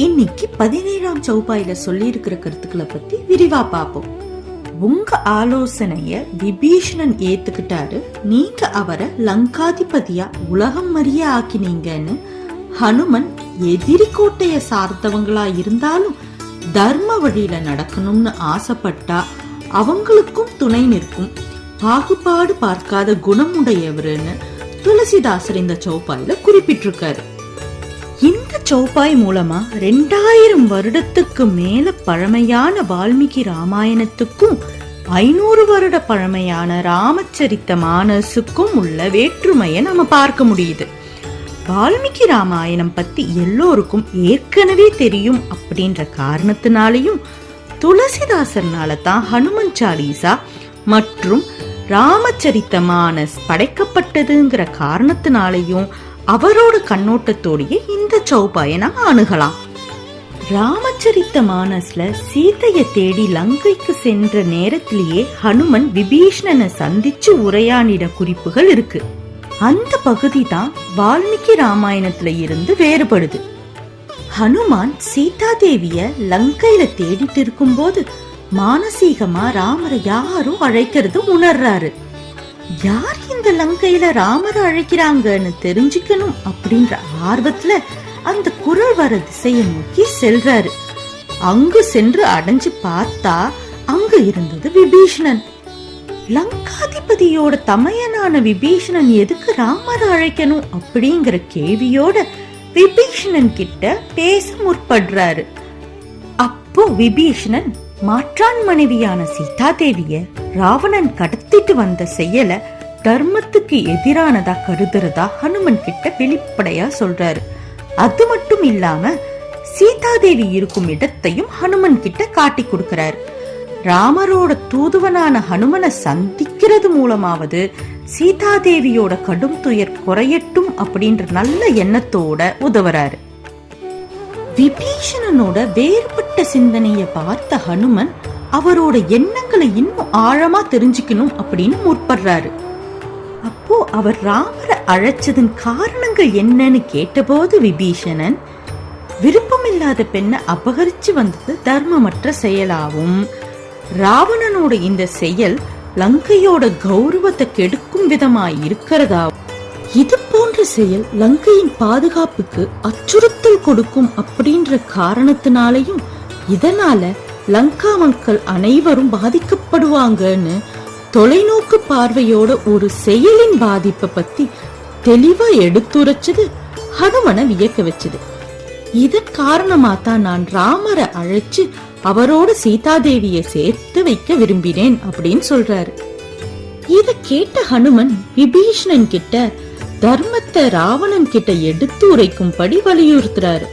இன்னைக்கு 17ஆம் சௌபாயில சொல்லி இருக்கிற கருத்துக்களை பத்தி விரிவா பார்ப்போம். உங்க ஆலோசனைய விபீஷணன் ஏத்துக்கிட்டாரு. நீங்க அவரை லங்காதிபதியா உலகம் மறிய ஆக்கினீங்கன்னு. ஹனுமன் எதிரி கோட்டைய சார்ந்தவங்களா இருந்தாலும் தர்ம வழியில நடக்கணும்னு ஆசைப்பட்டா அவங்களுக்கும் துணை நிற்கும் பாகுபாடு பார்க்காத குணமுடையவருன்னு துளசிதாசர் இந்த சௌபாயில குறிப்பிட்டிருக்காரு. இந்த சௌபாய் மூலமா 2000 வருடத்துக்கு மேல பழமையான வால்மீகி ராமாயணத்துக்கும் 500 வருட பழமையான ராமச்சரித்த மானஸுக்கும் உள்ள வேற்றுமையை நம்ம பார்க்க முடியுது. வால்மீகி ராமாயணம் பத்தி எல்லோருக்கும் ஏற்கனவே தெரியும் அப்படின்ற காரணத்தினாலையும் துளசிதாசர்னால தான் ஹனுமன் சாலிசா மற்றும் ராமச்சரித்த மானஸ் படைக்கப்பட்டதுங்கிற காரணத்தினாலையும் அவரோட கண்ணோட்டத்தோடையே இந்த சௌபாயை நம்ம அணுகலாம். ராமச்சரித்த மானஸ்ல சீதையை தேடி லங்கைக்கு சென்ற நேரத்திலேயே ஹனுமன் விபீஷணனை சந்திச்சு உரையாடின குறிப்புகள் இருக்கு. அந்த பகுதி தான் வால்மீகி ராமாயணத்துல இருந்து வேறுபடுது. ஹனுமான் சீதா தேவிய லங்கையில தேடிட்டு இருக்கும் போது மானசீகமா ராமரை யாரோ அழைக்கிறது உணர்றாரு. யார் இந்த லங்கையில ராமரை அழைக்கிறாங்கன்னு தெரிஞ்சுக்கணும் அப்படின்ற ஆர்வத்துல அந்த குரல் வர திசையை நோக்கி செல்றாரு. அங்கு சென்று அடைஞ்சு பார்த்தா அங்க இருந்தது விபீஷணன். லங்காதிபதியோட தமையனான விபீஷணன் எதுக்கு ராமரை அழைக்கணும் அப்படிங்கிற கேள்வியோட விபீஷணன் கிட்ட பேச முற்படுறாரு. அப்போ விபீஷணன் மாற்றான் மனைவியான சீதா தேவிய ராவணன் கடத்திட்டு வந்த செயல தர்மத்துக்கு எதிரானதா கருதுறதா ஹனுமன் கிட்ட வெளிப்படையா சொல்றாரு. அது மட்டும் இல்லாம சீதா தேவி இருக்கும் இடத்தையும் ஹனுமன் கிட்ட காட்டி கொடுக்கிறாரு. ராமரோட தூதுவனான ஹனுமனை சந்திக்கிறது மூலமாவது சீதாதேவியோட கடும் துயர் குறையட்டும் அப்படின்ற நல்ல எண்ணத்தோட உதவுறாரு. விபீஷணனோட வேறுபட்ட சிந்தனைய பார்த்த ஹனுமன் அவரோட எண்ணங்களை இன்னும் ஆழமா தெரிஞ்சுக்கணும் அப்படின்னு முற்படுறாரு. அப்போ அவர் ராமரை அழைச்சதன் காரணங்கள் என்னன்னு கேட்டபோது விபீஷணன் விருப்பமில்லாத பெண்ணை அபகரிச்சு வந்தது தர்மமற்ற செயலாவும், ராவணனோட இந்த செயல் லங்கையோட கௌரவத்தை கெடுக்கும் விதமாய் இருக்கிறதா, இது போன்ற செயல் லங்கையின் பாதுகாப்புக்கு அச்சுறுத்தல் கொடுக்கும் அப்படின்ற காரணத்தினாலையும் இதனால லங்கா மக்கள் அனைவரும் பாதிக்கப்படுவாங்கன்னு தொலைநோக்கு பார்வையோட ஒரு செயலின் பாதிப்பை பத்தி தெளிவா எடுத்துரைச்சது ஹனுமனை வியக்க வச்சது. இதன் காரணமா தான் நான் ராமரை அழைச்சு அவரோட சீதாதேவியை சேர்த்து வைக்க விரும்பினேன் அப்படின்னு சொல்றாரு. இத கேட்ட ஹனுமன் விபீஷணன் கிட்ட தர்மத்தை ராவணன் கிட்ட எடுத்து உரைக்கும்படி வலியுறுத்துறாரு.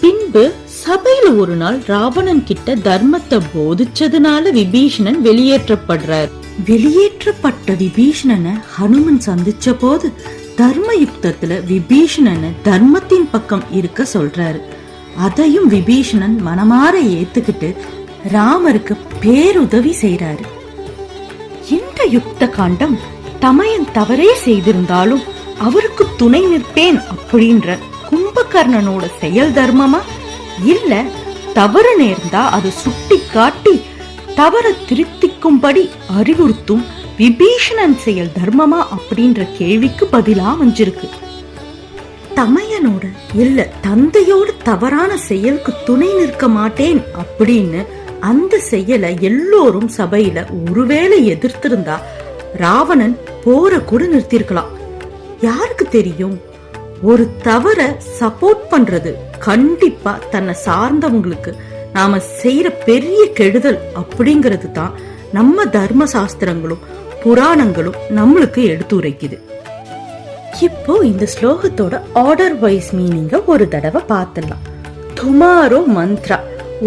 பின்பு சபையில ஒரு நாள் ராவணன் கிட்ட தர்மத்தை போதிச்சதுனால விபீஷணன் வெளியேற்றப்படுறார். வெளியேற்றப்பட்ட விபீஷணனை ஹனுமன் சந்திச்ச போது தர்ம யுக்தத்துல விபீஷணனை தர்மத்தின் பக்கம் இருக்க சொல்றாரு. அதையும் விபீஷணன் மனமாற ஏத்துக்கிட்டு ராமருக்கு பேருதவி செய்யறாரு. இந்த யுக்த காண்டம் தமையன் தவறே செய்திருந்தாலும் அவருக்கு துணை நிற்பேன் அப்படின்ற கும்பகர்ணனோட செயல் தர்மமா, இல்ல தவறு நேர்ந்தா அது சுட்டி காட்டி தவற திருத்திக்கும்படி அறிவுறுத்தும் விபீஷணன் செயல் தர்மமா அப்படின்ற கேள்விக்கு பதிலா அமைஞ்சிருக்கு. தமையனோட இல்ல தந்தையோட தவறான செயலுக்கு துணை நிற்க மாட்டேன் அப்படின்னு அந்த செயலை எல்லோரும் சபையில ஒருவேளை எதிர்த்திருந்தா ராவணன் போற கூட நிறுத்திருக்கலாம். யாருக்கு தெரியும், ஒரு தவற சப்போர்ட் பண்றது கண்டிப்பா தன்னை சார்ந்தவங்களுக்கு நாம செய்யற பெரிய கெடுதல் அப்படிங்கிறது தான் நம்ம தர்ம சாஸ்திரங்களும் புராணங்களும் நம்மளுக்கு எடுத்துரைக்குது. இப்போ இந்த ஸ்லோகத்தோட ஆர்டர் வைஸ் மீனிங்க ஒரு தடவை பார்த்துடலாம். துமாரோ மந்த்ரா,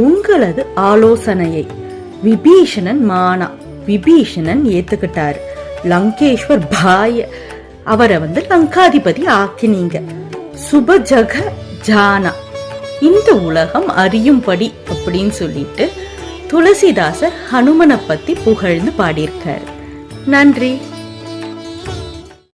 உங்களது ஆலோசனையை. விபீஷணன் மானா, விபீஷணன் ஏத்துக்கிட்டாரு. லங்கேஸ்வர் பாய, அவரை லங்காதிபதி ஆக்கினீங்க. சுபஜக ஜானா, இந்த உலகம் அறியும்படி அப்படின்னு சொல்லிட்டு துளசிதாசர் ஹனுமனை பத்தி புகழ்ந்து பாடியிருக்காரு. நன்றி.